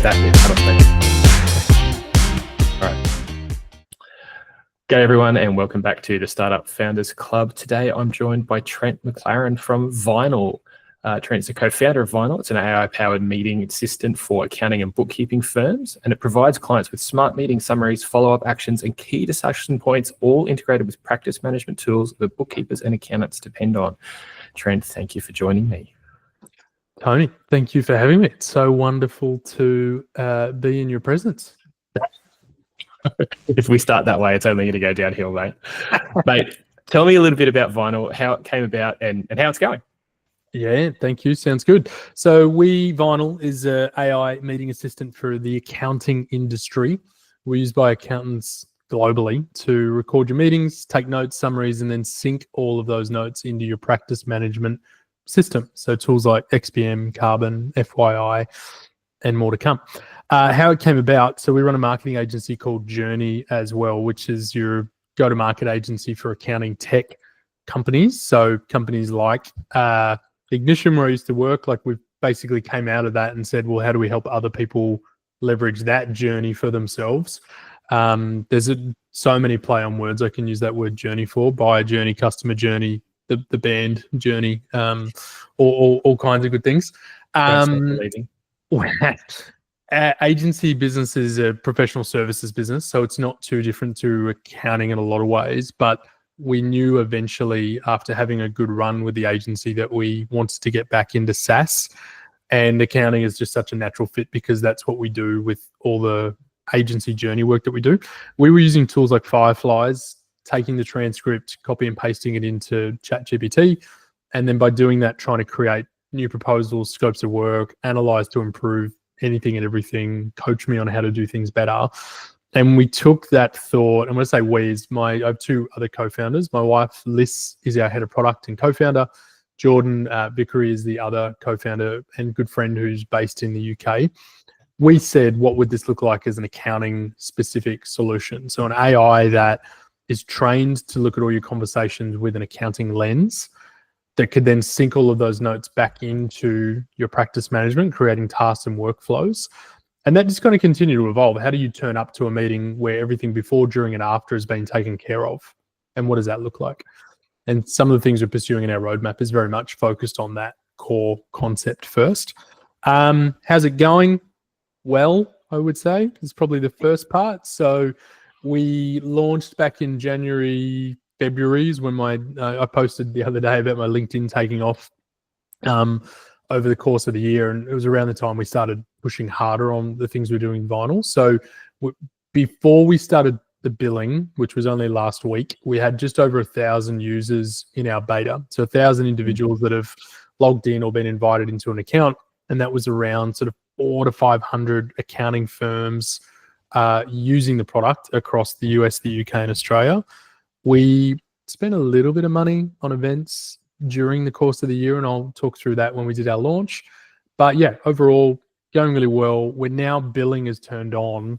that bit. All right. G'day everyone, and welcome back to the Startup Founders Club. Today I'm joined by Trent McLaren from Vinyl. Trent's the co-founder of Vinyl. It's an AI-powered meeting assistant for accounting and bookkeeping firms, and it provides clients with smart meeting summaries, follow-up actions, and key discussion points, all integrated with practice management tools that bookkeepers and accountants depend on. Trent, thank you for joining me. Tony, thank you for having me. It's so wonderful to be in your presence. If we start that way, it's only going to go downhill, mate. Mate, tell me a little bit about Vinyl, how it came about and how it's going. Yeah, thank you. Sounds good. So Vinyl is an AI meeting assistant for the accounting industry. We're used by accountants globally to record your meetings, take notes, summaries, and then sync all of those notes into your practice management system. So tools like XPM, Carbon, FYI, and more to come. How it came about, so we run a marketing agency called Journey as well, which is your go-to-market agency for accounting tech companies. So companies like Ignition, where I used to work, like we basically came out of that and said, well, how do we help other people leverage that journey for themselves? There's so many play on words I can use that word journey for: buyer journey, customer journey, the band journey, all kinds of good things. Agency business is a professional services business, so it's not too different to accounting in a lot of ways, but we knew eventually after having a good run with the agency that we wanted to get back into SaaS, and accounting is just such a natural fit because that's what we do with all the agency journey work that we do. We were using tools like Fireflies, taking the transcript, copy and pasting it into ChatGPT, and then by doing that, trying to create new proposals, scopes of work, analyze to improve anything and everything, coach me on how to do things better. And we took that thought, and when I say we, I have two other co-founders. My wife, Liz, is our head of product and co-founder. Jordan Vickery is the other co-founder and good friend who's based in the UK. We said, what would this look like as an accounting specific solution? So an AI that is trained to look at all your conversations with an accounting lens, that could then sync all of those notes back into your practice management, creating tasks and workflows. And that's going to continue to evolve. How do you turn up to a meeting where everything before, during, and after has been taken care of? And what does that look like? And some of the things we're pursuing in our roadmap is very much focused on that core concept first. How's it going? Well, I would say is probably the first part. So we launched back in January, February is when I posted the other day about my LinkedIn taking off over the course of the year, and it was around the time we started pushing harder on the things we're doing in Vinyl. So before we started the billing, which was only last week, we had just over 1,000 users in our beta. So 1,000 individuals that have logged in or been invited into an account, and that was around sort of 400 to 500 accounting firms using the product across the US, the UK, and Australia. We spent a little bit of money on events during the course of the year, and I'll talk through that when we did our launch. But yeah, overall, going really well. We're now billing is turned on.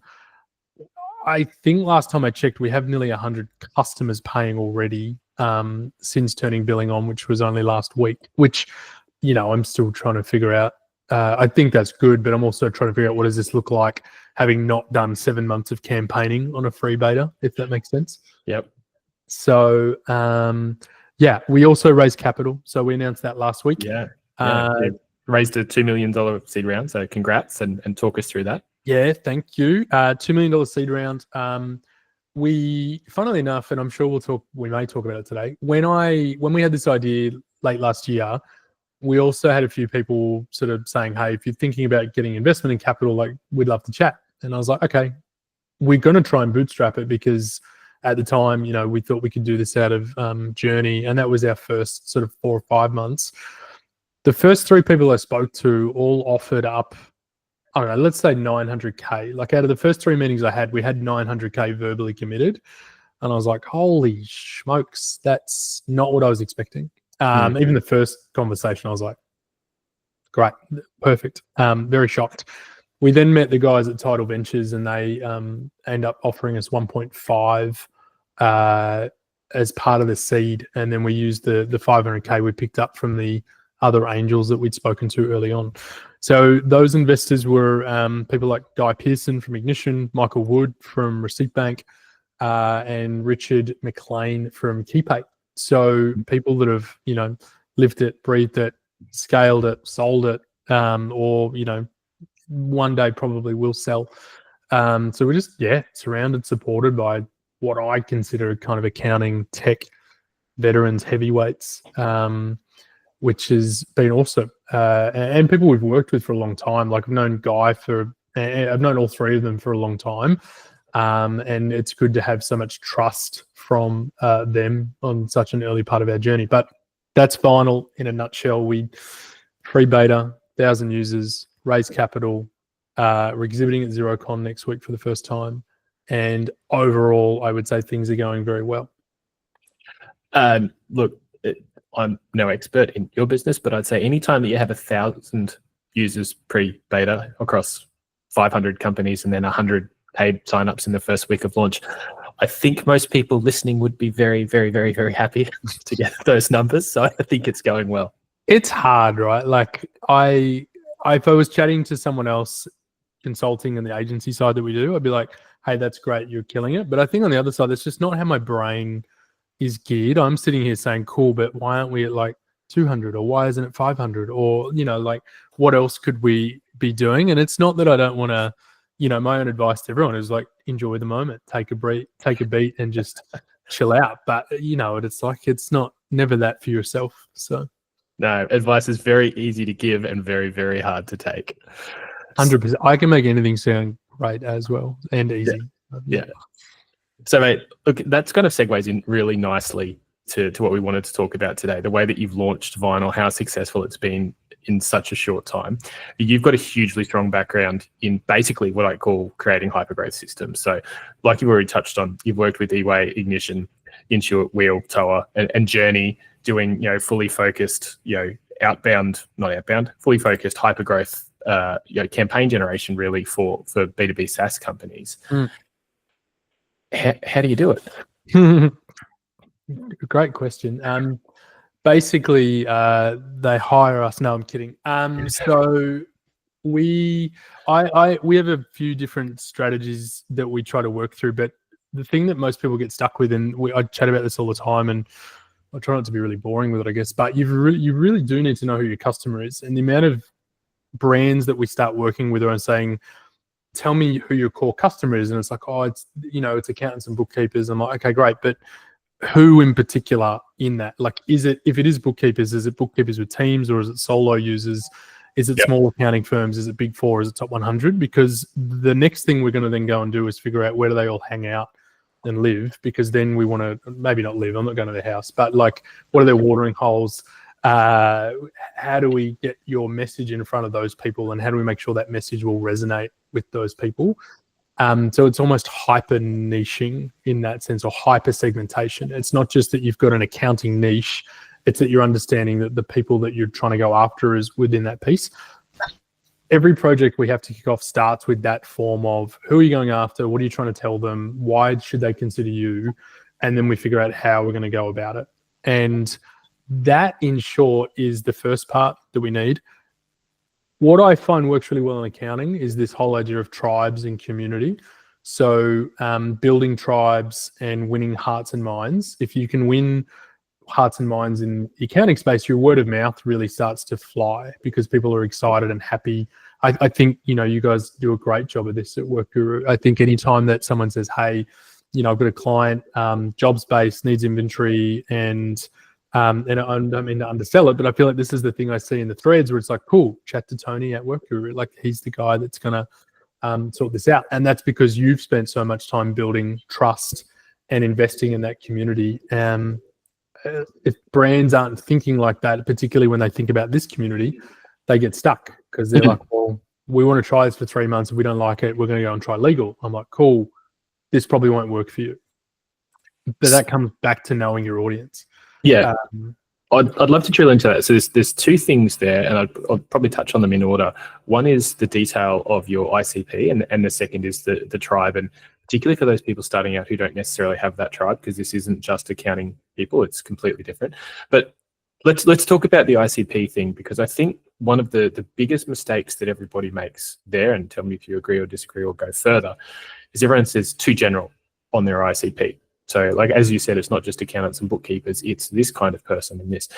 I think last time I checked, we have nearly 100 customers paying already since turning billing on, which was only last week, which, I'm still trying to figure out. I think that's good, but I'm also trying to figure out what does this look like having not done 7 months of campaigning on a free beta, if that makes sense. Yep. So, we also raised capital. So we announced that last week. Yeah. Raised a $2 million seed round. So congrats and talk us through that. Yeah, thank you. $2 million seed round. We, funnily enough, and I'm sure we may talk about it today. When we had this idea late last year, we also had a few people sort of saying, hey, if you're thinking about getting investment in capital, like we'd love to chat. And I was like, okay, we're going to try and bootstrap it because at the time, we thought we could do this out of Journey, and that was our first sort of 4 or 5 months. The first 3 people I spoke to all offered up, I don't know, let's say 900K. Like out of the first 3 meetings I had, we had 900K verbally committed. And I was like, holy smokes, that's not what I was expecting. Even the first conversation, I was like, great, perfect, very shocked. We then met the guys at Tidal Ventures, and they end up offering us 1.5 as part of the seed, and then we used the 500K we picked up from the other angels that we'd spoken to early on. So those investors were people like Guy Pearson from Ignition, Michael Wood from Receipt Bank, and Richard McLean from KeyPay. So people that have, lived it, breathed it, scaled it, sold it, or, one day probably will sell. So we're just, surrounded, supported by what I consider kind of accounting tech veterans, heavyweights, which has been awesome. And people we've worked with for a long time. Like I've known Guy I've known all three of them for a long time. And it's good to have so much trust from them on such an early part of our journey. But that's Vinyl in a nutshell. We free beta, 1,000 users, raise capital. We're exhibiting at XeroCon next week for the first time. And overall, I would say things are going very well. Look, I'm no expert in your business, but I'd say anytime that you have 1,000 users pre-beta across 500 companies and then 100 paid signups in the first week of launch, I think most people listening would be very, very, very, very happy to get those numbers. So I think it's going well. It's hard, right? Like if I was chatting to someone else consulting in the agency side that we do, I'd be like, hey, that's great, you're killing it. But I think on the other side, that's just not how my brain is geared. I'm sitting here saying, cool, but why aren't we at like 200, or why isn't it 500, or like what else could we be doing? And it's not that I don't want to, my own advice to everyone is like, enjoy the moment, take a beat and just chill out. But it's like, it's never that for yourself. So no, advice is very easy to give and very, very hard to take. 100%. I can make anything sound great as well and easy. Yeah. So, mate, look, that's kind of segues in really nicely to what we wanted to talk about today, the way that you've launched Vinyl, how successful it's been in such a short time. You've got a hugely strong background in basically what I call creating hypergrowth systems. So like you've already touched on, you've worked with E-Way, Ignition, Intuit, Wheel, Toa, and Journey, doing, fully focused, fully focused hypergrowth, campaign generation really for B2B SaaS companies. How do you do it? Great question. Basically, they hire us. No, I'm kidding. So we have a few different strategies that we try to work through, but the thing that most people get stuck with, and I chat about this all the time, and I try not to be really boring with it, I guess, but you really do need to know who your customer is. And the amount of brands that we start working with are saying, tell me who your core customer is. And it's like, oh, it's accountants and bookkeepers. I'm like, okay, great. But who in particular in that? Like, if it is bookkeepers, is it bookkeepers with teams, or is it solo users? Is it small accounting firms? Is it Big Four? Is it top 100? Because the next thing we're going to then go and do is figure out where do they all hang out and live, because then we want to maybe not live. I'm not going to their house, but like, what are their watering holes? How do we get your message in front of those people, and how do we make sure that message will resonate with those people? So it's almost hyper niching in that sense, or hyper segmentation. It's not just that you've got an accounting niche, it's that you're understanding that the people that you're trying to go after is within that piece. Every project we have to kick off starts with that form of, who are you going after? What are you trying to tell them? Why should they consider you? And then we figure out how we're going to go about it. And that, in short, is the first part that we need. What I find works really well in accounting is this whole idea of tribes and community. So building tribes and winning hearts and minds. If you can win hearts and minds in the accounting space, your word of mouth really starts to fly, because people are excited and happy. I think, you guys do a great job of this at Work Guru. I think anytime that someone says, hey, I've got a client, jobs based, needs inventory, and I don't mean to undersell it, but I feel like this is the thing I see in the threads where it's like, cool, chat to Tony at Work Guru. Like, he's the guy that's going to sort this out. And that's because you've spent so much time building trust and investing in that community. If brands aren't thinking like that, particularly when they think about this community, they get stuck, because they're like, well, we want to try this for 3 months. If we don't like it, we're going to go and try legal. I'm like, cool, this probably won't work for you. But that comes back to knowing your audience. Yeah, I'd love to drill into that. So there's two things there, and I'll probably touch on them in order. One is the detail of your ICP, and the second is the tribe, and particularly for those people starting out who don't necessarily have that tribe, because this isn't just accounting people, it's completely different. But Let's talk about the ICP thing, because I think one of the biggest mistakes that everybody makes there, and tell me if you agree or disagree or go further, is everyone says too general on their ICP. So like, as you said, it's not just accountants and bookkeepers, it's this kind of person and this.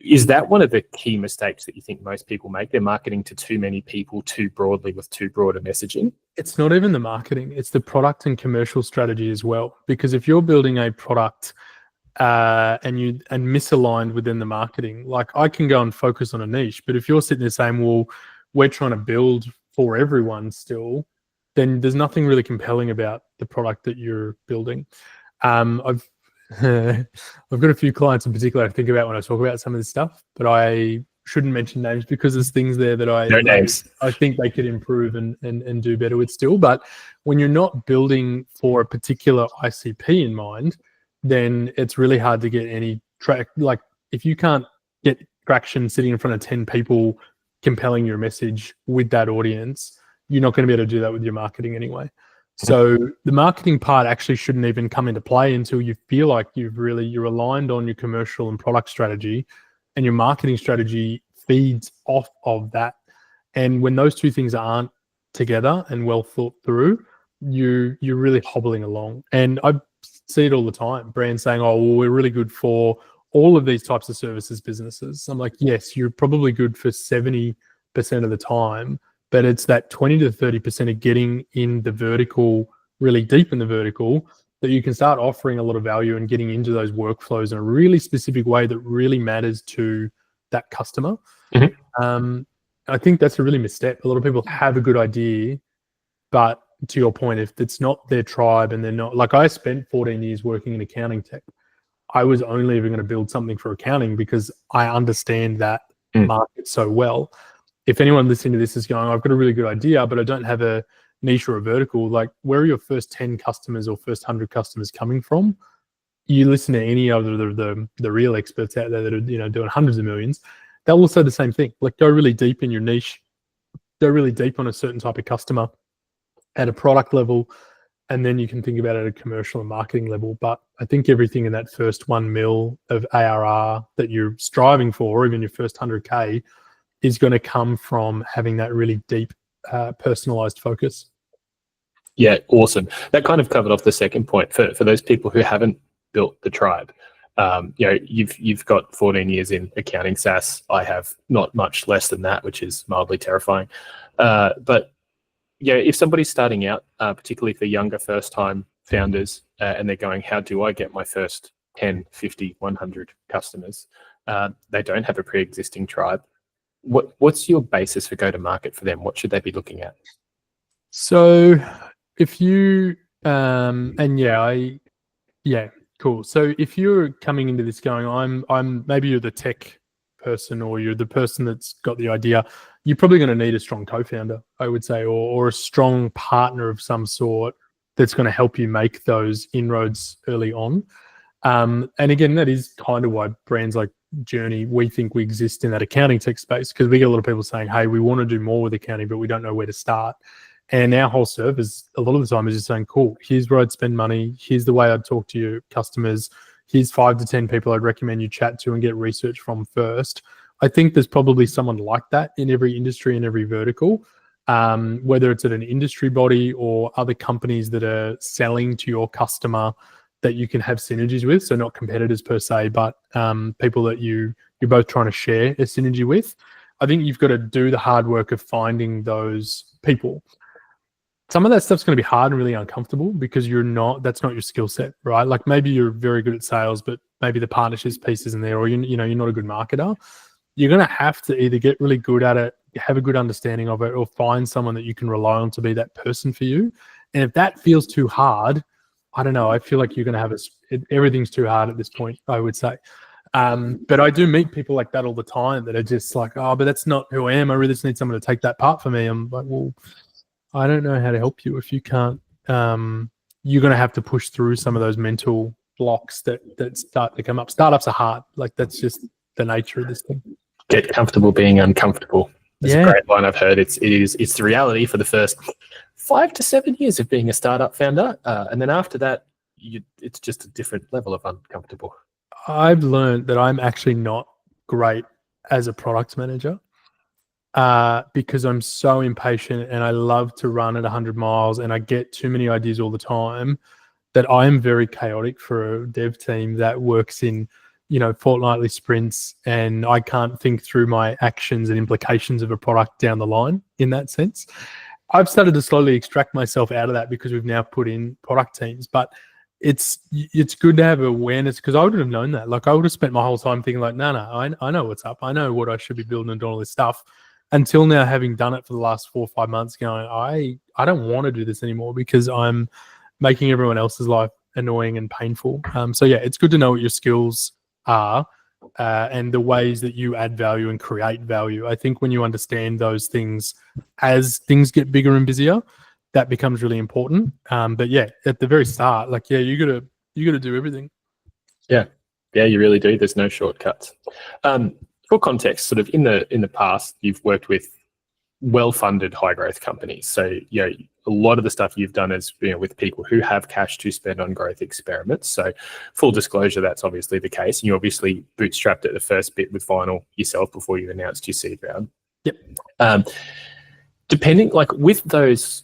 Is that one of the key mistakes that you think most people make? They're marketing to too many people too broadly with too broad a messaging? It's not even the marketing, it's the product and commercial strategy as well. Because if you're building a product and misaligned within the marketing, like I can go and focus on a niche, but if you're sitting there saying, well, we're trying to build for everyone still, then there's nothing really compelling about the product that you're building. I've I've got a few clients in particular I think about when I talk about some of this stuff, but I shouldn't mention names because there's things there that I think they could improve and do better with still. But when you're not building for a particular ICP in mind, then it's really hard to get any track. Like if you can't get traction sitting in front of 10 people compelling your message with that audience, you're not going to be able to do that with your marketing anyway. So the marketing part actually shouldn't even come into play until you feel like you're aligned on your commercial and product strategy, and your marketing strategy feeds off of that. And when those two things aren't together and well thought through, you're really hobbling along. And I see it all the time, brands saying, oh, well, we're really good for all of these types of services businesses. I'm like, yes, you're probably good for 70% of the time, but it's that 20 to 30% of getting in the vertical, really deep in the vertical, that you can start offering a lot of value and getting into those workflows in a really specific way that really matters to that customer. I think that's a really misstep. A lot of people have a good idea, but to your point, if it's not their tribe and they're not, like I spent 14 years working in accounting tech. I was only ever going to build something for accounting because I understand that market so well. If anyone listening to this is going, I've got a really good idea, but I don't have a niche or a vertical, like where are your first 10 customers or first 100 customers coming from? You listen to any other the real experts out there that are doing hundreds of millions, they'll all say the same thing. Like go really deep in your niche, go really deep on a certain type of customer at a product level, and then you can think about it at a commercial and marketing level. But I think everything in that first 1 mil of ARR that you're striving for, or even your first 100K, is going to come from having that really deep, personalized focus. Yeah, awesome. That kind of covered off the second point for those people who haven't built the tribe. You've got 14 years in accounting SaaS. I have not much less than that, which is mildly terrifying. But yeah, if somebody's starting out, particularly for younger first-time founders, and they're going, how do I get my first 10, 50, 100 customers? They don't have a pre-existing tribe. What's your basis for go-to-market for them? What should they be looking at? So if you, cool. So if you're coming into this going, I'm maybe you're the tech person or you're the person that's got the idea, you're probably going to need a strong co-founder, I would say, or a strong partner of some sort that's going to help you make those inroads early on. And again, that is kind of why brands like Journey, we think we exist in that accounting tech space, because we get a lot of people saying, hey, we want to do more with accounting, but we don't know where to start. And our whole service, a lot of the time, is just saying, cool, here's where I'd spend money. Here's the way I'd talk to your customers. Here's 5 to 10 people I'd recommend you chat to and get research from first. I think there's probably someone like that in every industry and every vertical, whether it's at an industry body or other companies that are selling to your customer that you can have synergies with. So not competitors per se, but people that you're both trying to share a synergy with. I think you've got to do the hard work of finding those people. Some of that stuff's going to be hard and really uncomfortable because that's not your skill set, right? Like maybe you're very good at sales, but maybe the partnerships piece isn't there, or you're not a good marketer. You're going to have to either get really good at it, have a good understanding of it, or find someone that you can rely on to be that person for you. And if that feels too hard, I don't know, I feel like you're going to have everything's too hard at this point, I would say. But I do meet people like that all the time that are just like, oh, but that's not who I am. I really just need someone to take that part for me. I'm like, well, I don't know how to help you if you can't. You're going to have to push through some of those mental blocks that start to come up. Startups are hard. Like that's just the nature of this thing. Get comfortable being uncomfortable. That's a great line I've heard. It's the reality for the first 5 to 7 years of being a startup founder, and then after that, it's just a different level of uncomfortable. I've learned that I'm actually not great as a product manager because I'm so impatient and I love to run at 100 miles and I get too many ideas all the time that I am very chaotic for a dev team that works in, fortnightly sprints, and I can't think through my actions and implications of a product down the line in that sense. I've started to slowly extract myself out of that because we've now put in product teams, but it's good to have awareness, because I would have known that. Like, I would have spent my whole time thinking like, no, I know what's up. I know what I should be building and doing all this stuff, until now, having done it for the last 4 or 5 months, going, I don't want to do this anymore because I'm making everyone else's life annoying and painful. So yeah, it's good to know what your skills are and the ways that you add value and create value. I think when you understand those things as things get bigger and busier, that becomes really important. But yeah, at the very start, like, yeah, you gotta do everything. Yeah, you really do. There's no shortcuts. For context, sort of in the past, you've worked with well-funded high-growth companies. So, a lot of the stuff you've done is with people who have cash to spend on growth experiments. So, full disclosure, that's obviously the case. And you obviously bootstrapped at the first bit with Vinyl yourself before you announced your seed round. Yep. Depending, like with those,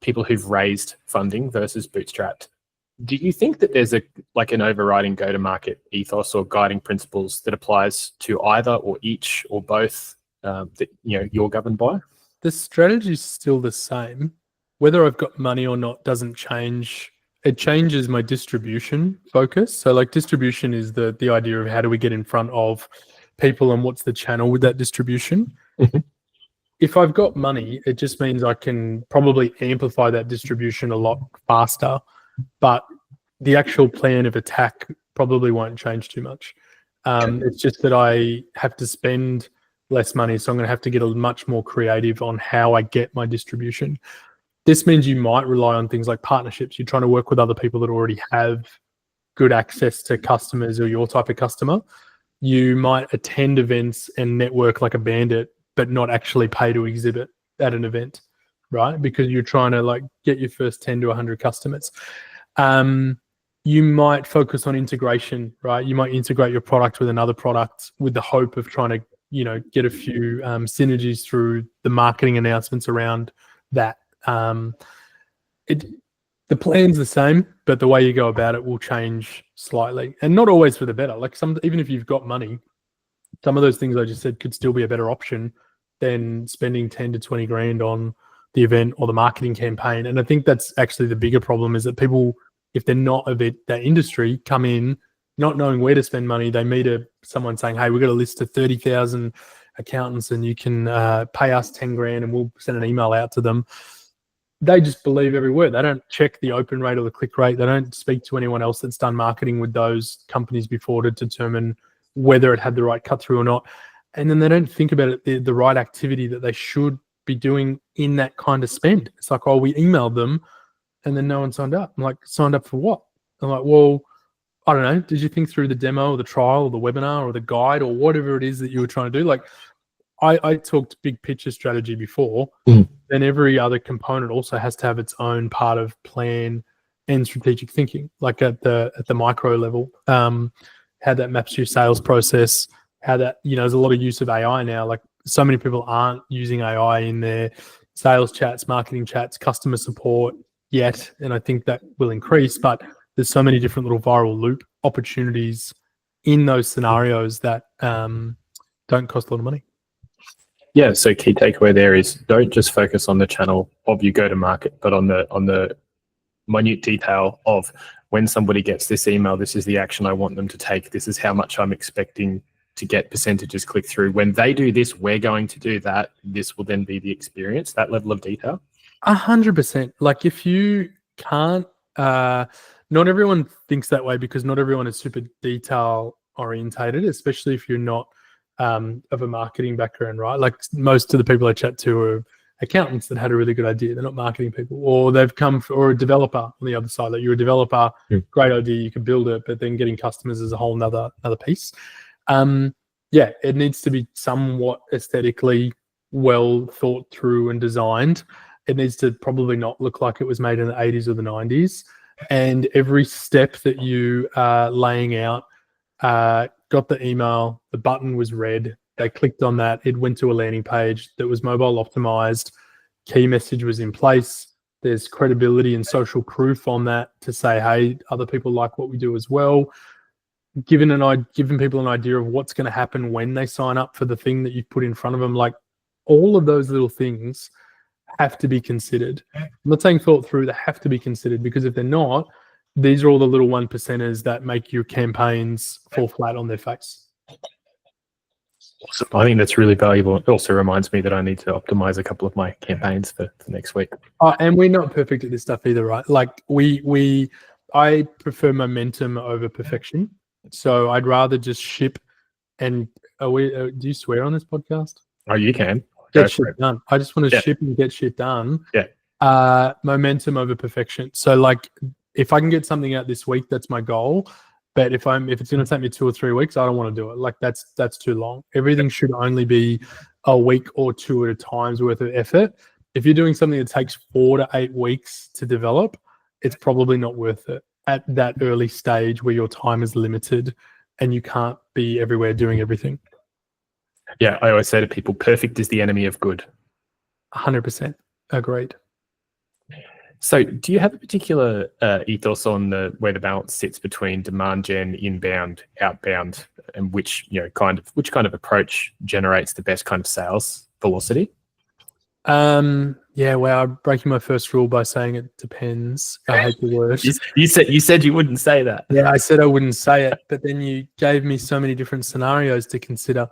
people who've raised funding versus bootstrapped, do you think that there's an overriding go-to-market ethos or guiding principles that applies to either or each or both that you're governed by? The strategy is still the same. Whether I've got money or not doesn't change. It changes my distribution focus. So like, distribution is the idea of how do we get in front of people and what's the channel with that distribution. Mm-hmm. If I've got money, it just means I can probably amplify that distribution a lot faster, but the actual plan of attack probably won't change too much. It's just that I have to spend less money, so I'm going to have to get much more creative on how I get my distribution. This means you might rely on things like partnerships. You're trying to work with other people that already have good access to customers or your type of customer. You might attend events and network like a bandit, but not actually pay to exhibit at an event, right? Because you're trying to get your first 10 to 100 customers. You might focus on integration, right? You might integrate your product with another product with the hope of trying to, get a few synergies through the marketing announcements around that. The plan's the same, but the way you go about it will change slightly, and not always for the better. Like, even if you've got money, some of those things I just said could still be a better option than spending 10 to 20 grand on the event or the marketing campaign. And I think that's actually the bigger problem, is that people, if they're not of that industry, come in not knowing where to spend money. They meet someone saying, hey, we've got a list of 30,000 accountants and you can pay us 10 grand and we'll send an email out to them. They just believe every word. They don't check the open rate or the click rate. They don't speak to anyone else that's done marketing with those companies before to determine whether it had the right cut through or not. And then they don't think about it, the right activity that they should be doing in that kind of spend. It's like, oh, we emailed them and then no one signed up. I'm like, signed up for what? I'm like, well, I don't know. Did you think through the demo or the trial or the webinar or the guide or whatever it is that you were trying to do? Like, I talked big picture strategy before. Then every other component also has to have its own part of plan and strategic thinking, like at the micro level, how that maps your sales process, how that, there's a lot of use of AI now. Like, so many people aren't using AI in their sales chats, marketing chats, customer support yet. And I think that will increase, but there's so many different little viral loop opportunities in those scenarios that don't cost a lot of money. Yeah, so key takeaway there is, don't just focus on the channel of your go-to-market, but on the minute detail of, when somebody gets this email, this is the action I want them to take. This is how much I'm expecting to get percentages click through. When they do this, we're going to do that. This will then be the experience, that level of detail. 100%. Like, if you can't, not everyone thinks that way, because not everyone is super detail orientated, especially if you're not of a marketing background, right? Like, most of the people I chat to are accountants that had a really good idea. They're not marketing people, or they've come or a developer on the other side. Like, you're a developer, great idea, you can build it, but then getting customers is a whole another piece. Yeah, it needs to be somewhat aesthetically well thought through and designed. It needs to probably not look like it was made in the 80s or the 90s. And every step that you are laying out got the email, the button was red, they clicked on that, it went to a landing page that was mobile optimized, key message was in place, there's credibility and social proof on that to say, hey, other people like what we do as well. Giving people an idea of what's going to happen when they sign up for the thing that you've put in front of them. Like, all of those little things have to be considered. I'm not saying thought through, they have to be considered, because if they're not, these are all the little 1%ers that make your campaigns fall flat on their face. Awesome. I think that's really valuable. It also reminds me that I need to optimize a couple of my campaigns for next week. And we're not perfect at this stuff either, right? Like I prefer momentum over perfection. So I'd rather just ship and do you swear on this podcast? Oh, you can. Get shit done. I just want to ship and get shit done. Yeah. Momentum over perfection. So like, if I can get something out this week, that's my goal. But if it's going to take me 2 or 3 weeks, I don't want to do it. Like, that's too long. Everything should only be a week or 2 at a time's worth of effort. If you're doing something that takes 4 to 8 weeks to develop, it's probably not worth it at that early stage where your time is limited and you can't be everywhere doing everything. Yeah, I always say to people, perfect is the enemy of good. 100%. Agreed. So do you have a particular ethos on where the balance sits between demand gen, inbound, outbound, and which kind of approach generates the best kind of sales velocity? Yeah, well, I'm breaking my first rule by saying it depends. I hate the word. You said you wouldn't say that. Yeah, I said I wouldn't say it, but then you gave me so many different scenarios to consider.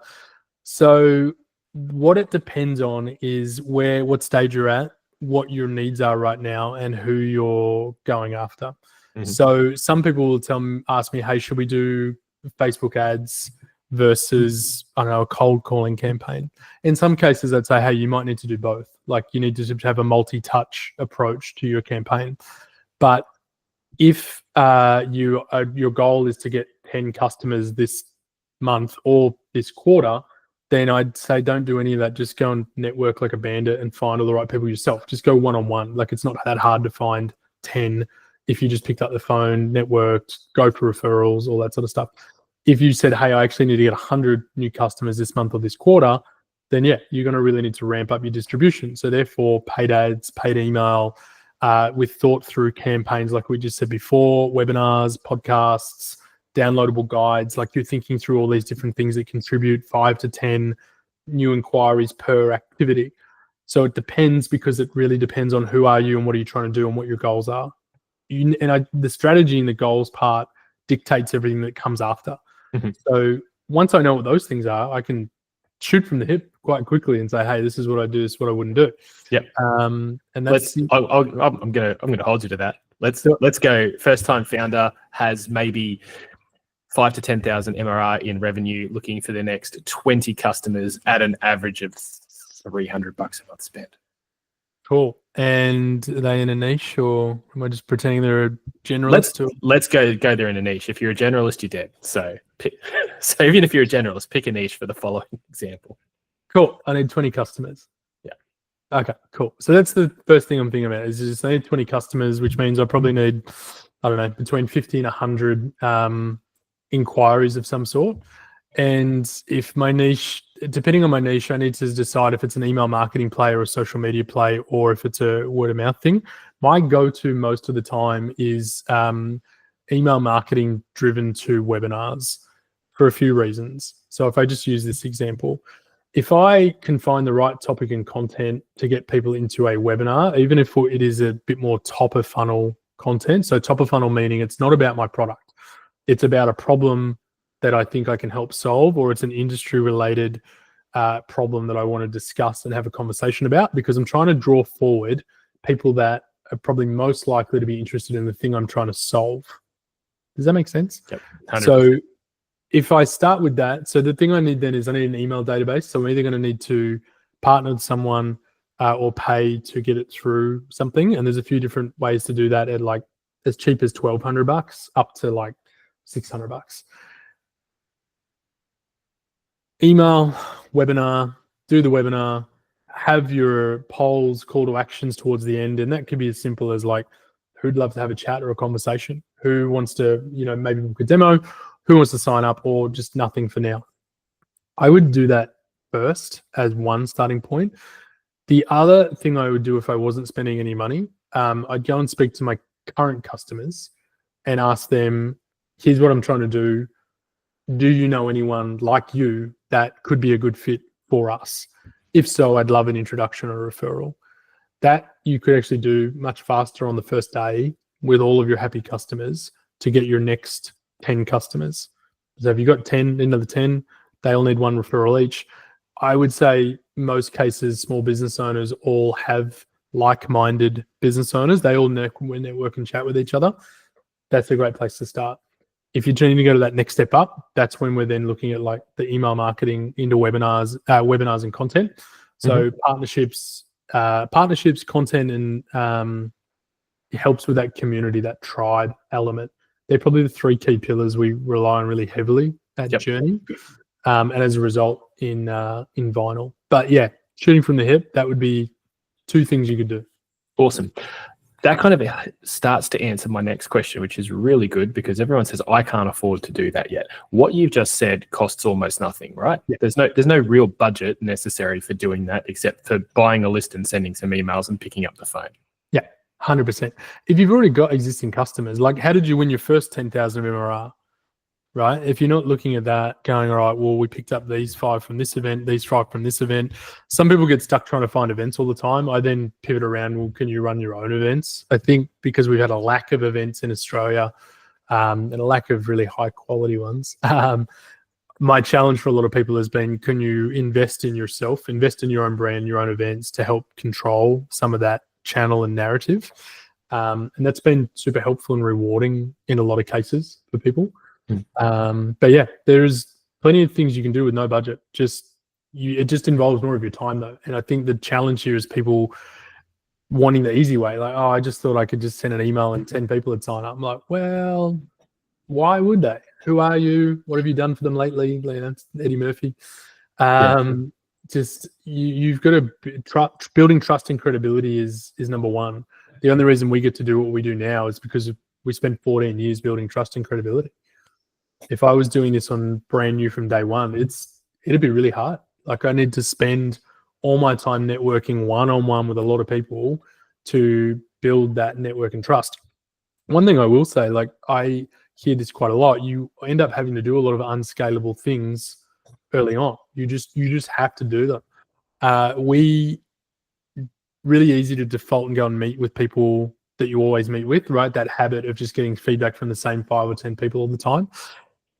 So what it depends on is what stage you're at, what your needs are right now, and who you're going after. Mm-hmm. So some people will ask me, hey, should we do Facebook ads versus, I don't know, a cold calling campaign? In some cases, I'd say, hey, you might need to do both. Like, you need to have a multi-touch approach to your campaign. But if your goal is to get 10 customers this month or this quarter, then I'd say don't do any of that. Just go and network like a bandit and find all the right people yourself. Just go one-on-one. Like, it's not that hard to find 10 if you just picked up the phone, networked, go for referrals, all that sort of stuff. If you said, hey, I actually need to get 100 new customers this month or this quarter, then yeah, you're going to really need to ramp up your distribution. So therefore, paid ads, paid email, with thought through campaigns like we just said before, webinars, podcasts, downloadable guides. Like, you're thinking through all these different things that contribute 5 to 10 new inquiries per activity. So it depends, because it really depends on who are you and what are you trying to do and what your goals are. The strategy and the goals part dictates everything that comes after. Mm-hmm. So once I know what those things are, I can shoot from the hip quite quickly and say, hey, this is what I do, this is what I wouldn't do. Yeah. And that's I'm gonna hold you to that. Let's go. First time founder has maybe 5 to 10,000 MRR in revenue, looking for the next 20 customers at an average of $300 a month spent. Cool. And are they in a niche, or am I just pretending they're a generalist? Let's go there in a niche. If you're a generalist, you're dead. So even if you're a generalist, pick a niche for the following example. Cool. I need 20 customers. Yeah. Okay, cool. So that's the first thing I'm thinking about, is just I need 20 customers, which means I probably need, I don't know, between 50 and 100 inquiries of some sort. And if my niche, depending on my niche, I need to decide if it's an email marketing play or a social media play, or if it's a word of mouth thing. My go-to most of the time is email marketing driven to webinars, for a few reasons. So if I just use this example, if I can find the right topic and content to get people into a webinar, even if it is a bit more top of funnel content. So top of funnel meaning it's not about my product. It's about a problem that I think I can help solve, or it's an industry related problem that I want to discuss and have a conversation about, because I'm trying to draw forward people that are probably most likely to be interested in the thing I'm trying to solve. Does that make sense? Yep. 100%. So if I start with that, so the thing I need then is I need an email database. So I'm either going to need to partner with someone or pay to get it through something. And there's a few different ways to do that, at like as cheap as $1,200 up to like $600. Email, webinar, do the webinar, have your polls, call to actions towards the end. And that could be as simple as like, who'd love to have a chat or a conversation? Who wants to, maybe book a demo? who wants to sign up or just nothing for now. I would do that first as one starting point. The other thing I would do if I wasn't spending any money, I'd go and speak to my current customers and ask them, here's what I'm trying to do. Do you know anyone like you that could be a good fit for us? If so, I'd love an introduction or a referral. That you could actually do much faster on the first day with all of your happy customers to get your next 10 customers. So if you've got 10, another 10, they all need one referral each. I would say most cases, small business owners all have like-minded business owners. They all network and chat with each other. That's a great place to start. If you're trying to go to that next step up, that's when we're then looking at like the email marketing into webinars and content. So partnerships, content, and it helps with that community, that tribe element. They're probably the three key pillars we rely on really heavily at Journey, and as a result in Vinyl. But yeah, shooting from the hip, that would be two things you could do. Awesome. That kind of starts to answer my next question, which is really good because everyone says, I can't afford to do that yet. What you've just said costs almost nothing, right? Yeah. There's no real budget necessary for doing that except for buying a list and sending some emails and picking up the phone. Yeah, 100%. If you've already got existing customers, like how did you win your first 10,000 of MRR, right? If you're not looking at that going, all right, well, we picked up these 5 from this event, these 5 from this event. Some people get stuck trying to find events all the time. I then pivot around, well, can you run your own events? I think because we've had a lack of events in Australia and a lack of really high quality ones, my challenge for a lot of people has been, can you invest in yourself, invest in your own brand, your own events to help control some of that channel and narrative? And that's been super helpful and rewarding in a lot of cases for people. But yeah, there's plenty of things you can do with no budget. It just involves more of your time though. And I think the challenge here is people wanting the easy way. Like, oh, I just thought I could just send an email and 10 people would sign up. I'm like, well, why would they? Who are you? What have you done for them lately? That's Eddie Murphy. Just you've got to building trust and credibility is number one. The only reason we get to do what we do now is because we spent 14 years building trust and credibility. If I was doing this on brand new from day one, it'd be really hard. Like I need to spend all my time networking one-on-one with a lot of people to build that network and trust. One thing I will say, like I hear this quite a lot, you end up having to do a lot of unscalable things early on. You just have to do them. We really easy to default and go and meet with people that you always meet with, right? That habit of just getting feedback from the same 5 or 10 people all the time.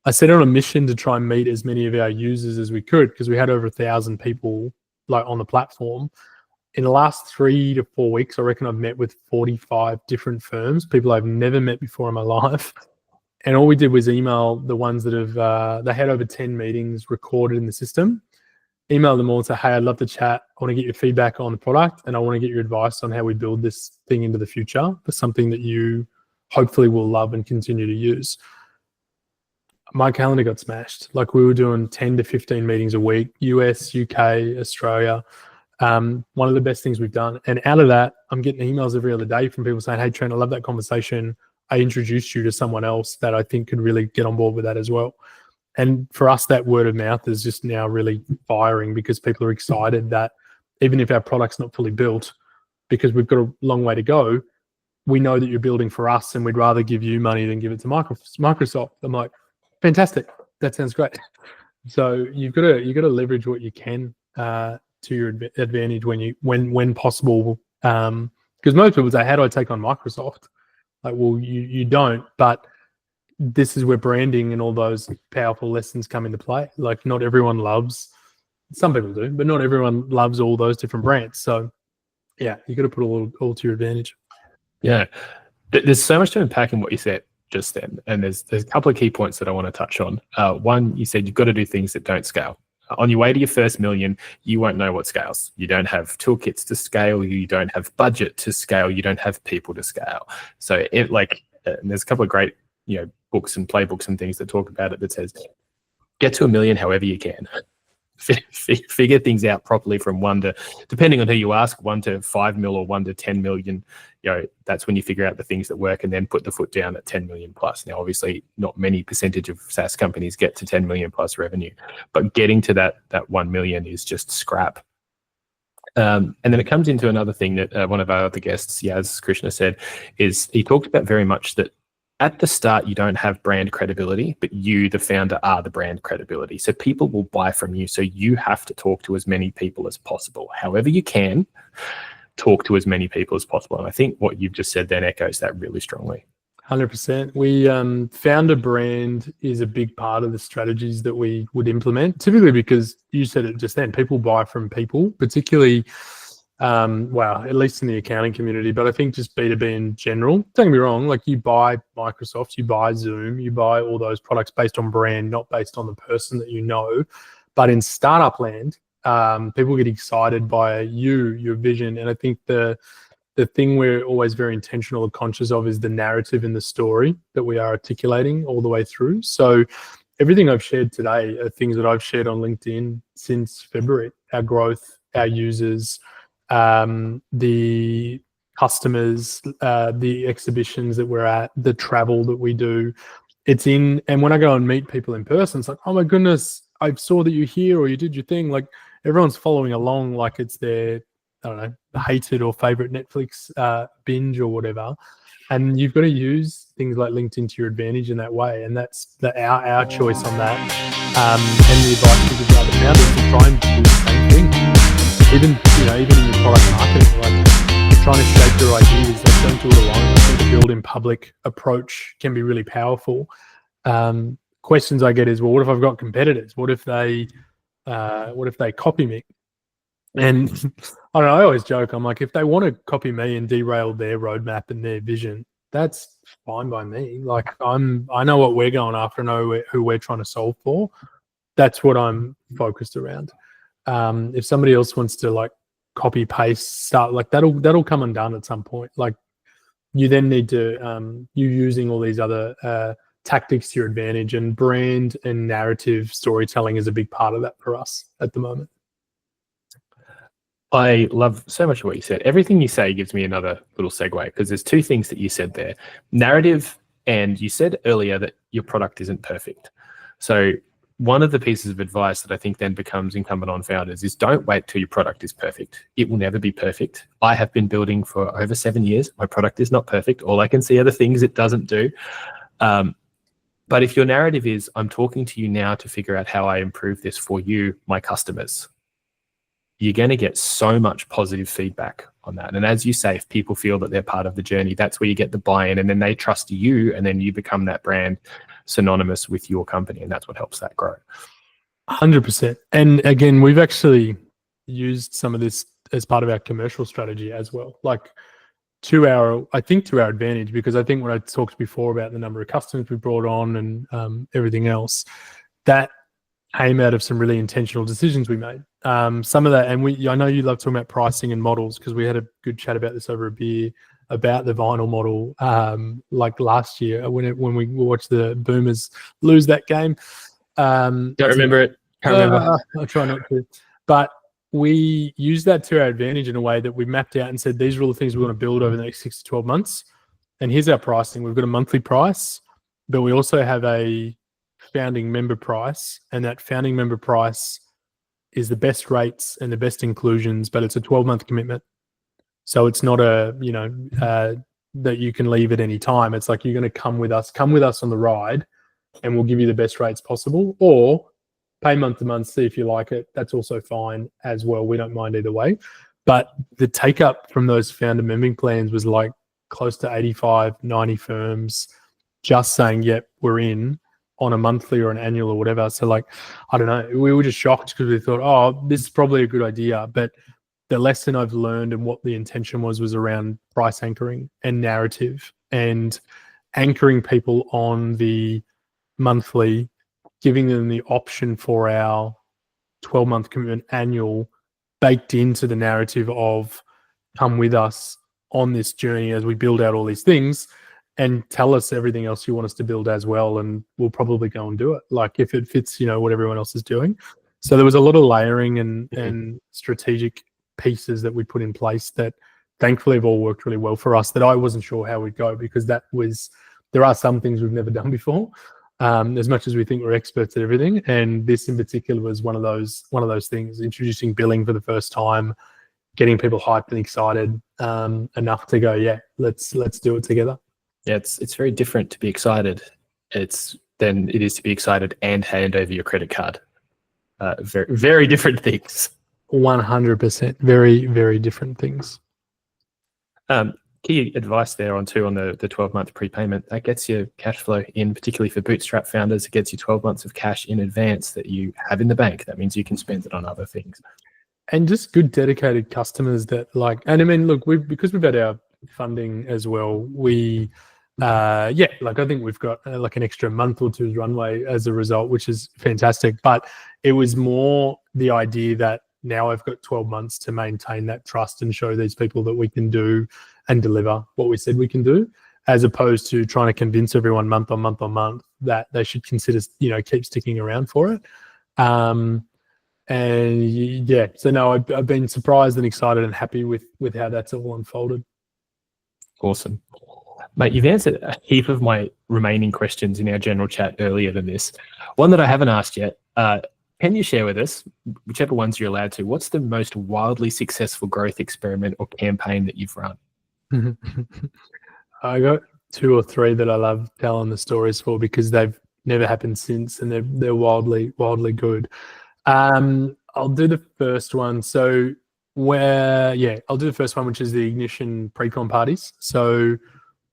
I set on a mission to try and meet as many of our users as we could because we had over 1,000 people like on the platform. In the last 3 to 4 weeks, I reckon I've met with 45 different firms, people I've never met before in my life. And all we did was email the ones that have, they had over 10 meetings recorded in the system, email them all and say, hey, I'd love to chat. I want to get your feedback on the product and I want to get your advice on how we build this thing into the future for something that you hopefully will love and continue to use. My calendar got smashed. Like we were doing 10 to 15 meetings a week, US, UK, Australia. One of the best things we've done. And out of that, I'm getting emails every other day from people saying, hey, Trent, I love that conversation. I introduced you to someone else that I think could really get on board with that as well. And for us, that word of mouth is just now really firing because people are excited that even if our product's not fully built, because we've got a long way to go, we know that you're building for us and we'd rather give you money than give it to Microsoft. I'm like, fantastic. That sounds great. So you've got to leverage what you can to your advantage when possible. Because most people say, how do I take on Microsoft? Like, well, you don't, but this is where branding and all those powerful lessons come into play. Like not everyone loves, some people do, but not everyone loves all those different brands. So yeah, you got to put all to your advantage. Yeah. There's so much to unpack in what you said just then. And there's a couple of key points that I want to touch on. One, you said you've got to do things that don't scale. On your way to your first million, you won't know what scales. You don't have toolkits to scale. You don't have budget to scale. You don't have people to scale. So there's a couple of great, books and playbooks and things that talk about it that says, get to a million however you can. figure things out properly from depending on who you ask, 1 to 5 mil or 1 to 10 million. That's when you figure out the things that work and then put the foot down at 10 million plus. Now, obviously, not many percentage of SaaS companies get to 10 million plus revenue, but getting to that 1 million is just scrap. And then it comes into another thing that one of our other guests, Yaz Krishna, said, is he talked about very much that at the start, you don't have brand credibility, but you, the founder, are the brand credibility. So people will buy from you. So you have to talk to as many people as possible. However you can, talk to as many people as possible. And I think what you've just said then echoes that really strongly. 100%. We founder brand is a big part of the strategies that we would implement, typically because you said it just then, people buy from people, particularly, at least in the accounting community, but I think just B2B in general. Don't get me wrong, like you buy Microsoft, you buy Zoom, you buy all those products based on brand, not based on the person that you know. But in startup land, people get excited by your vision. And I think the thing we're always very intentional or conscious of is the narrative and the story that we are articulating all the way through. So everything I've shared today are things that I've shared on LinkedIn since February. Our growth, our users, the customers, the exhibitions that we're at, the travel that we do. And when I go and meet people in person, it's like, oh my goodness, I saw that you're here or you did your thing. Like everyone's following along like it's their, I don't know, hated or favorite Netflix binge or whatever. And you've got to use things like LinkedIn to your advantage in that way. And that's our choice on that. And the advice we give to other founders to try and do the same thing. Even in your product marketing, like you're trying to shape your ideas, like don't do it alone. I think the build in public approach can be really powerful. Questions I get is, well, what if I've got competitors? What if they copy me? And I don't know, I always joke, I'm like, if they want to copy me and derail their roadmap and their vision, that's fine by me. Like I know what we're going after, I know who we're trying to solve for. That's what I'm focused around. If somebody else wants to like copy paste, start like that'll come undone at some point. Like you then need to you using all these other tactics to your advantage, and brand and narrative storytelling is a big part of that for us at the moment. I love so much of what you said. Everything you say gives me another little segue, because there's two things that you said there. Narrative, and you said earlier that your product isn't perfect. So one of the pieces of advice that I think then becomes incumbent on founders is don't wait till your product is perfect. It will never be perfect. I have been building for over 7 years. My product is not perfect. All I can see are the things it doesn't do. But if your narrative is, I'm talking to you now to figure out how I improve this for you, my customers, you're going to get so much positive feedback on that. And as you say, if people feel that they're part of the journey, that's where you get the buy-in, and then they trust you, and then you become that brand synonymous with your company, and that's what helps that grow. 100%. And again, we've actually used some of this as part of our commercial strategy as well, like to our advantage, because I think when I talked before about the number of customers we brought on and everything else, that came out of some really intentional decisions we made. Some of that, and I know you love talking about pricing and models, because we had a good chat about this over a beer about the vinyl model, like last year when we watched the Boomers lose that game. Don't remember it. Can't remember. I'll try not to. But we used that to our advantage in a way that we mapped out and said, these are all the things we want to build over the next 6 to 12 months. And here's our pricing. We've got a monthly price, but we also have a founding member price, and that founding member price is the best rates and the best inclusions, but it's a 12-month commitment. So it's not that you can leave at any time. It's like, you're going to come with us on the ride, and we'll give you the best rates possible, or pay month to month, see if you like it. That's also fine as well. We don't mind either way. But the take up from those founder membership plans was like close to 85, 90 firms just saying, yep, we're in, on a monthly or an annual or whatever. So like, I don't know, we were just shocked because we thought, oh, this is probably a good idea. But the lesson I've learned and what the intention was around price anchoring and narrative, and anchoring people on the monthly, giving them the option for our 12-month commitment annual, baked into the narrative of come with us on this journey as we build out all these things, and tell us everything else you want us to build as well, and we'll probably go and do it. Like if it fits, what everyone else is doing. So there was a lot of layering and strategic pieces that we put in place that thankfully have all worked really well for us, that I wasn't sure how we'd go, because there are some things we've never done before, as much as we think we're experts at everything. And this in particular was one of those things, introducing billing for the first time, getting people hyped and excited enough to go, yeah, let's do it together. Yeah, it's very different to be excited. Than it is to be excited and hand over your credit card. Very, very different things. 100%. Very, very different things. Key advice there on the 12-month prepayment. That gets you cash flow in, particularly for bootstrap founders. It gets you 12 months of cash in advance that you have in the bank. That means you can spend it on other things. And just good dedicated customers that and I mean, look, because we've had our funding as well, I think we've got like an extra month or two's runway as a result, which is fantastic. But it was more the idea that now I've got 12 months to maintain that trust and show these people that we can do and deliver what we said we can do, as opposed to trying to convince everyone month on month that they should consider, keep sticking around for it. So no, I've been surprised and excited and happy with how that's all unfolded. Awesome. Mate, you've answered a heap of my remaining questions in our general chat earlier than this. One that I haven't asked yet, can you share with us, whichever ones you're allowed to, what's the most wildly successful growth experiment or campaign that you've run? I got 2 or 3 that I love telling the stories for, because they've never happened since, and they're wildly good. I'll do the first one. I'll do the first one, which is the Ignition pre-con parties. So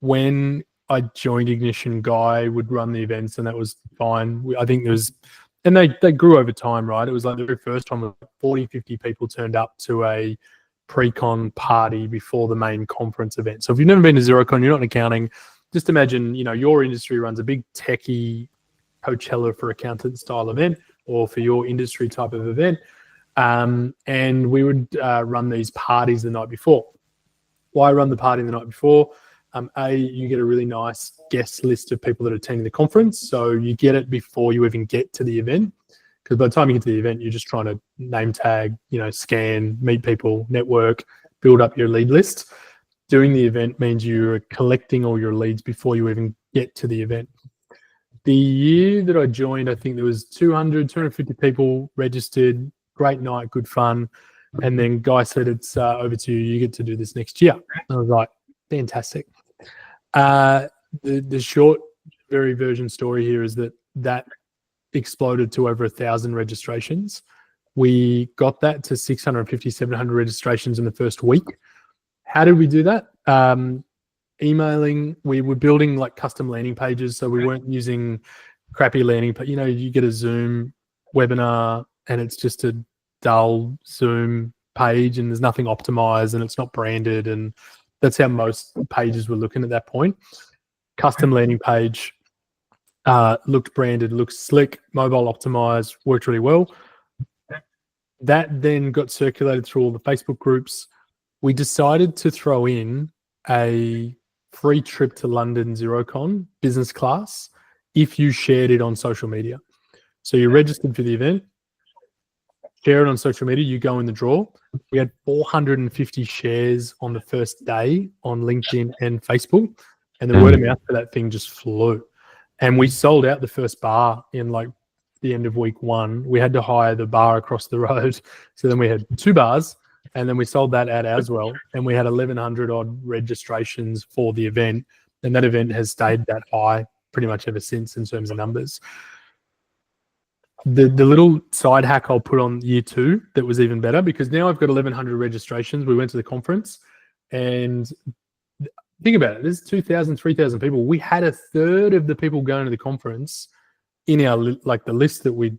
when I joined Ignition, Guy would run the events, and that was fine. I think there was, and they grew over time, right? It was like the very first time 40, 50 people turned up to a pre-con party before the main conference event. So if you've never been to XeroCon, you're not in accounting, just imagine, your industry runs a big techie Coachella for accountant style event, or for your industry type of event. And we would run these parties the night before. Why run the party the night before? You get a really nice guest list of people that are attending the conference. So you get it before you even get to the event. Because by the time you get to the event, you're just trying to name tag, scan, meet people, network, build up your lead list. Doing the event means you're collecting all your leads before you even get to the event. The year that I joined, I think there was 250 people registered. Great night, good fun. And then Guy said, it's over to you. You get to do this next year. I was like, fantastic. The short, very version story here is that exploded to over 1,000 registrations. We got that to 650, 700 registrations in the first week. How did we do that? Emailing. We were building like custom landing pages, so we weren't using crappy landing. But you get a Zoom webinar and it's just a dull Zoom page, and there's nothing optimized, and it's not branded, and that's how most pages were looking at that point. Custom landing page, looked branded, looked slick, mobile optimized, worked really well. That then got circulated through all the Facebook groups. We decided to throw in a free trip to London XeroCon business class if you shared it on social media. So you registered for the event, share it on social media, you go in the draw. We had 450 shares on the first day on LinkedIn and Facebook, and the word of mouth for that thing just flew. And we sold out the first bar in like the end of week 1. We had to hire the bar across the road. So then we had 2 bars, and then we sold that out as well. And we had 1,100 odd registrations for the event. And that event has stayed that high pretty much ever since in terms of numbers. The little side hack I'll put on year 2 that was even better, because now I've got 1,100 registrations. We went to the conference, and think about it. There's 2,000, 3,000 people. We had a third of the people going to the conference in our the list that we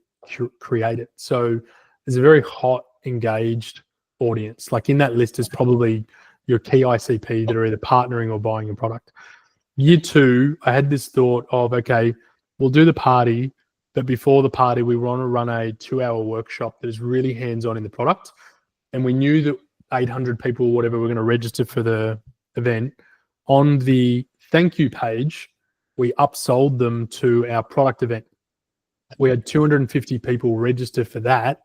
created. So there's a very hot, engaged audience. Like in that list is probably your key ICP that are either partnering or buying your product. Year 2, I had this thought of, okay, we'll do the party, but before the party, we want to run a 2-hour workshop that is really hands-on in the product. And we knew that 800 people, whatever, were going to register for the event. On the thank you page, we upsold them to our product event. We had 250 people register for that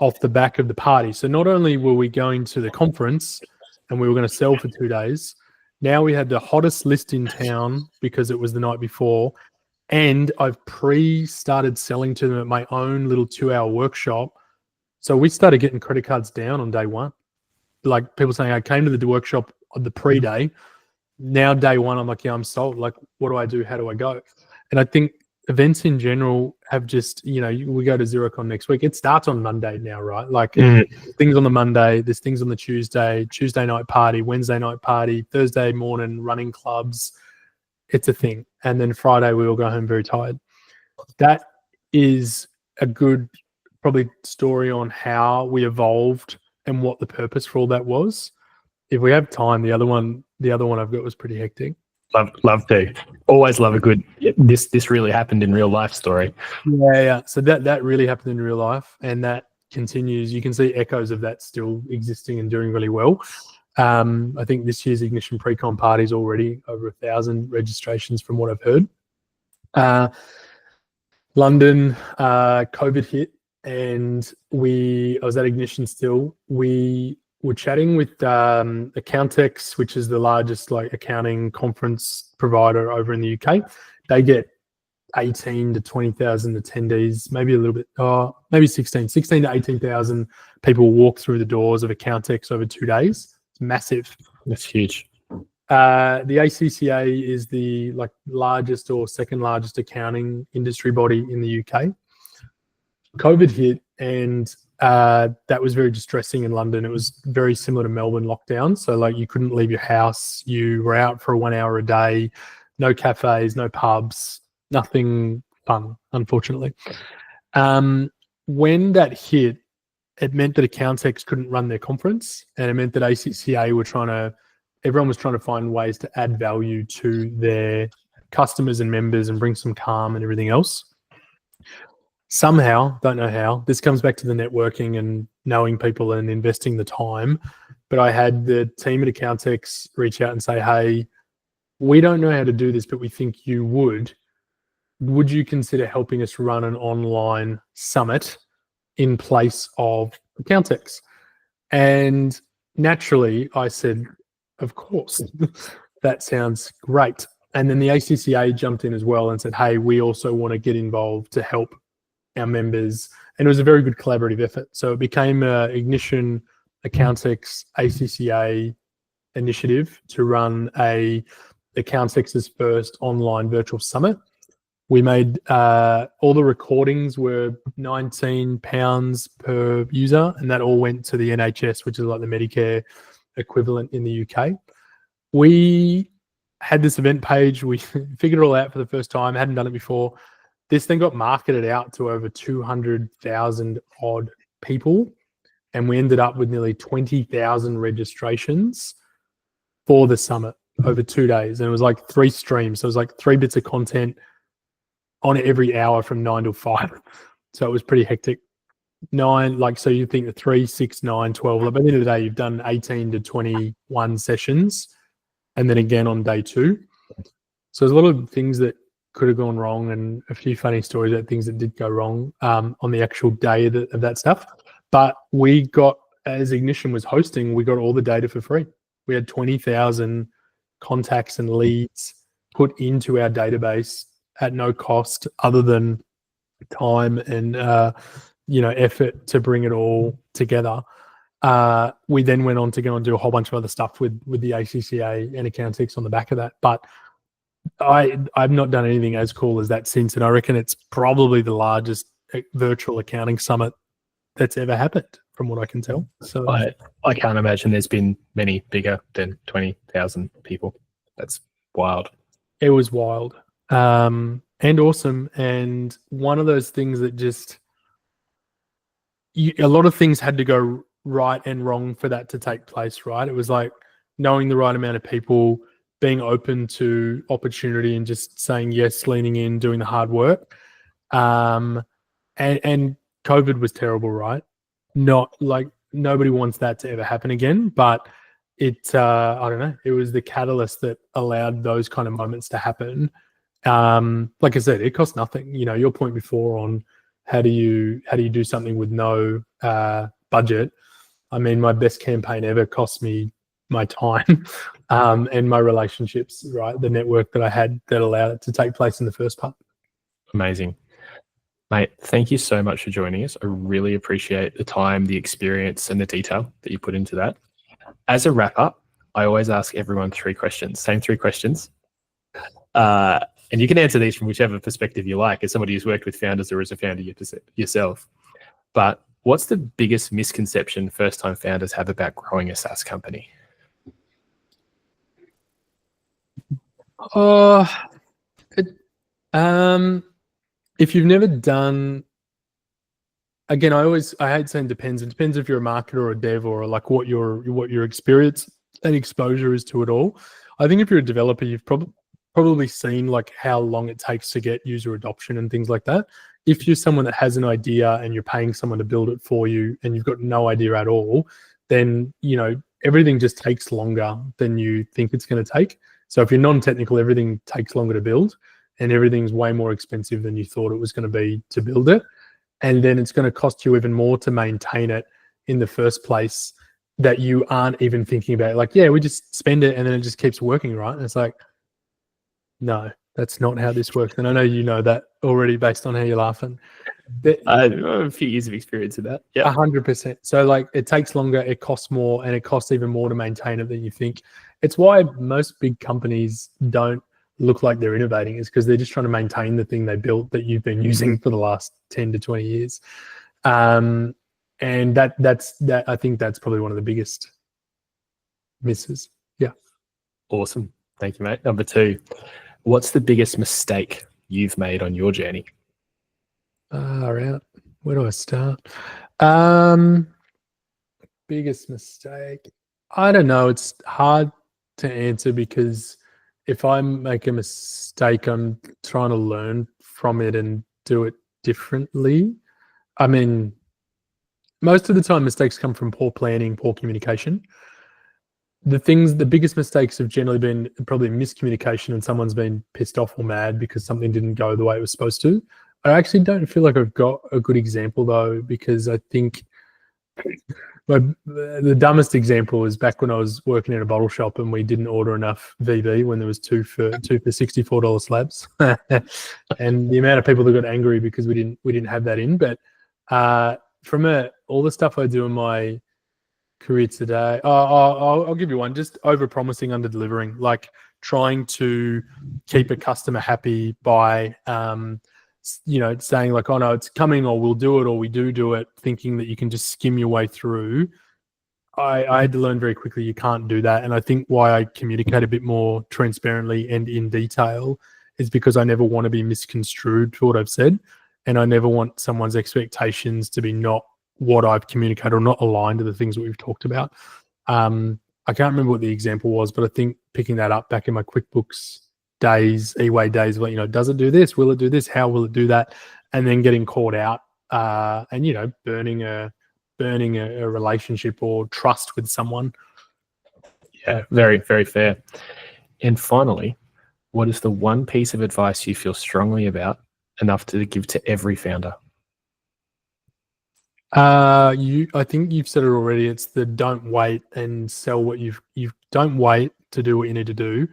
off the back of the party. So not only were we going to the conference and we were going to sell for 2 days, now we had the hottest list in town because it was the night before. And I've started selling to them at my own little 2-hour workshop. So we started getting credit cards down on day one. Like people saying, I came to the workshop on the pre-day. Now day one, I'm like, yeah, I'm sold. Like, what do I do? How do I go? And I think events in general have just, we go to Xerocon next week. It starts on Monday now, right? Like things on the Monday, there's things on the Tuesday night party, Wednesday night party, Thursday morning running clubs. It's a thing. And then Friday, we all go home very tired. That is a good probably story on how we evolved and what the purpose for all that was. If we have time, the other one I've got was pretty hectic. Love to. Always love a good, this really happened in real life story. Yeah. So that really happened in real life, and that continues. You can see echoes of that still existing and doing really well. I think this year's Ignition Pre-Con party is already over 1,000 registrations from what I've heard. London, COVID hit, and I was at Ignition still. We were chatting with Accountex, which is the largest accounting conference provider over in the UK. They get 18 to 20,000 attendees, maybe a little bit, maybe 16 to 18,000 people walk through the doors of Accountex over 2 days. It's massive. That's huge. The ACCA is the largest or second largest accounting industry body in the UK. COVID hit, and that was very distressing in London. It was very similar to Melbourne lockdown. So you couldn't leave your house. You were out for 1 hour a day, no cafes, no pubs, nothing fun, unfortunately. When that hit, it meant that Accountex couldn't run their conference, and it meant that ACCA everyone was trying to find ways to add value to their customers and members and bring some calm and everything else. Somehow, don't know how, this comes back to the networking and knowing people and investing the time. But I had the team at Accountex reach out and say, hey, we don't know how to do this, but we think you would. Would you consider helping us run an online summit in place of Accountex? And naturally, I said, of course, that sounds great. And then the ACCA jumped in as well and said, hey, we also want to get involved to help our members. And it was a very good collaborative effort. So it became an Ignition, Accountex, ACCA initiative to run Accountex's first online virtual summit. We made all the recordings were £19 per user, and that all went to the NHS, which is like the Medicare equivalent in the UK. We had this event page. We figured it all out for the first time. Hadn't done it before. This thing got marketed out to over 200,000 odd people, and we ended up with nearly 20,000 registrations for the summit over 2 days. And it was 3 streams. So it was 3 bits of content on every hour from 9 till 5. So it was pretty hectic. 9, so you think the 3, 6, 9, 12. By the end of the day, you've done 18 to 21 sessions, and then again on day 2. So there's a lot of things that could have gone wrong, and a few funny stories about things that did go wrong on the actual day of that stuff. But we got, as Ignition was hosting, we got all the data for free. We had 20,000 contacts and leads put into our database at no cost other than time and effort to bring it all together. We then went on to go and do a whole bunch of other stuff with the ACCA and Accountex on the back of that. But I've not done anything as cool as that since, and I reckon it's probably the largest virtual accounting summit that's ever happened, from what I can tell. So I can't imagine there's been many bigger than 20,000 people. That's wild. It was wild and awesome, and one of those things that just a lot of things had to go right and wrong for that to take place, right? It was knowing the right amount of people, being open to opportunity and just saying yes, leaning in, doing the hard work. And COVID was terrible, right? Not nobody wants that to ever happen again, but I don't know, it was the catalyst that allowed those kind of moments to happen. Like I said, it costs nothing. Your point before on how do you do something with no budget. I mean, my best campaign ever cost me my time and my relationships, right? The network that I had that allowed it to take place in the first part. Amazing. Mate, thank you so much for joining us. I really appreciate the time, the experience, and the detail that you put into that. As a wrap up, I always ask everyone 3 questions, same 3 questions. And you can answer these from whichever perspective you like, as somebody who's worked with founders or as a founder yourself. But what's the biggest misconception first-time founders have about growing a SaaS company? If you've never done, again, I hate saying depends. It depends if you're a marketer or a dev or like what your experience and exposure is to it all. I think if you're a developer, you've probably seen like how long it takes to get user adoption and things like that. If you're someone that has an idea and you're paying someone to build it for you and you've got no idea at all, then everything just takes longer than you think it's going to take. So if you're non-technical, everything takes longer to build and everything's way more expensive than you thought it was going to be to build it. And then it's going to cost you even more to maintain it in the first place that you aren't even thinking about it. Like, yeah, we just spend it and then it just keeps working, right? And it's like, no, that's not how this works. And I know you know that already based on how you're laughing. I have a few years of experience in that. Yeah, 100%. So like it takes longer, it costs more, and it costs even more to maintain it than you think. It's why most big companies don't look like they're innovating, is because they're just trying to maintain the thing they built that you've been using for the last 10 to 20 years. And that's I think that's probably one of the biggest misses. Yeah. Awesome. Thank you, mate. Number 2, what's the biggest mistake you've made on your journey? Where do I start? Biggest mistake. I don't know. It's hard to answer because if I make a mistake, I'm trying to learn from it and do it differently. I mean, most of the time mistakes come from poor planning, poor communication. The biggest mistakes have generally been probably miscommunication and someone's been pissed off or mad because something didn't go the way it was supposed to. I actually don't feel like I've got a good example though, because I think the dumbest example is back when I was working in a bottle shop and we didn't order enough VB when there was two for $64 slabs, and the amount of people that got angry because we didn't have that in. But from all the stuff I do in my career today, I'll give you one: just over promising, under delivering. Like trying to keep a customer happy by saying like, oh no, it's coming, or we'll do it, or we do it, thinking that you can just skim your way through. I had to learn very quickly you can't do that. And I think why I communicate a bit more transparently and in detail is because I never want to be misconstrued for what I've said. And I never want someone's expectations to be not what I've communicated or not aligned to the things that we've talked about. I can't remember what the example was, but I think picking that up back in my QuickBooks days, eWay days, like, does it do this? Will it do this? How will it do that? And then getting caught out and, burning a relationship or trust with someone. Yeah, very, very fair. And finally, what is the one piece of advice you feel strongly about enough to give to every founder? I think you've said it already. It's the don't wait and sell what you don't wait to do what you need to do,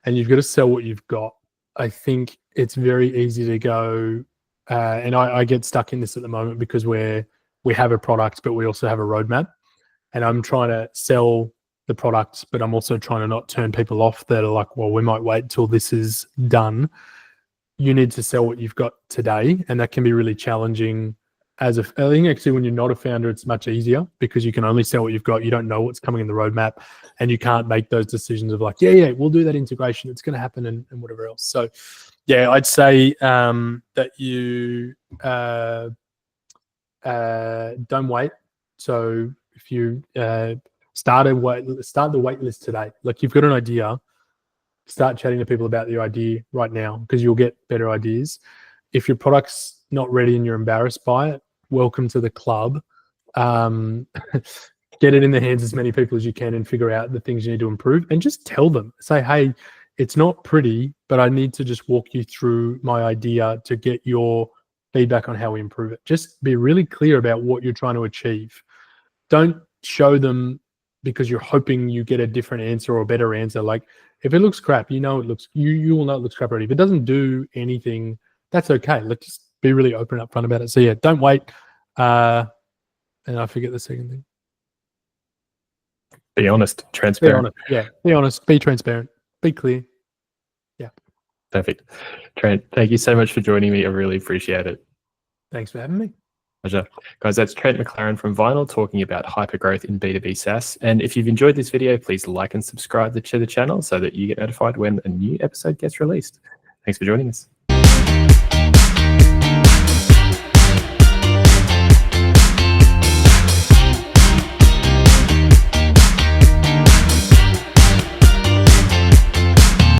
and you've got to sell what you've got. I think it's very easy to go, and I get stuck in this at the moment because we have a product, but we also have a roadmap, and I'm trying to sell the product, but I'm also trying to not turn people off that are like, well, we might wait till this is done. You need to sell what you've got today, and that can be really challenging. I think actually when you're not a founder, it's much easier because you can only sell what you've got. You don't know what's coming in the roadmap, and you can't make those decisions of like, yeah, we'll do that integration. It's going to happen and whatever else. So yeah, I'd say that you don't wait. So if you start the wait list today, like you've got an idea, start chatting to people about your idea right now because you'll get better ideas. If your product's not ready and you're embarrassed by it, welcome to the club. Get it in the hands of as many people as you can and figure out the things you need to improve and just tell them. Say, hey, it's not pretty, but I need to just walk you through my idea to get your feedback on how we improve it. Just be really clear about what you're trying to achieve. Don't show them because you're hoping you get a different answer or a better answer. Like, if it looks crap, you will know it looks crap already. If it doesn't do anything, that's okay. Let's just be really open and upfront about it. So yeah, don't wait. And I forget the second thing. Be honest, transparent. Be honest. Yeah, be honest, be transparent, be clear. Yeah. Perfect. Trent, thank you so much for joining me. I really appreciate it. Thanks for having me. Pleasure. Guys, that's Trent McLaren from Vinyl talking about hypergrowth in B2B SaaS. And if you've enjoyed this video, please like and subscribe to the channel so that you get notified when a new episode gets released. Thanks for joining us.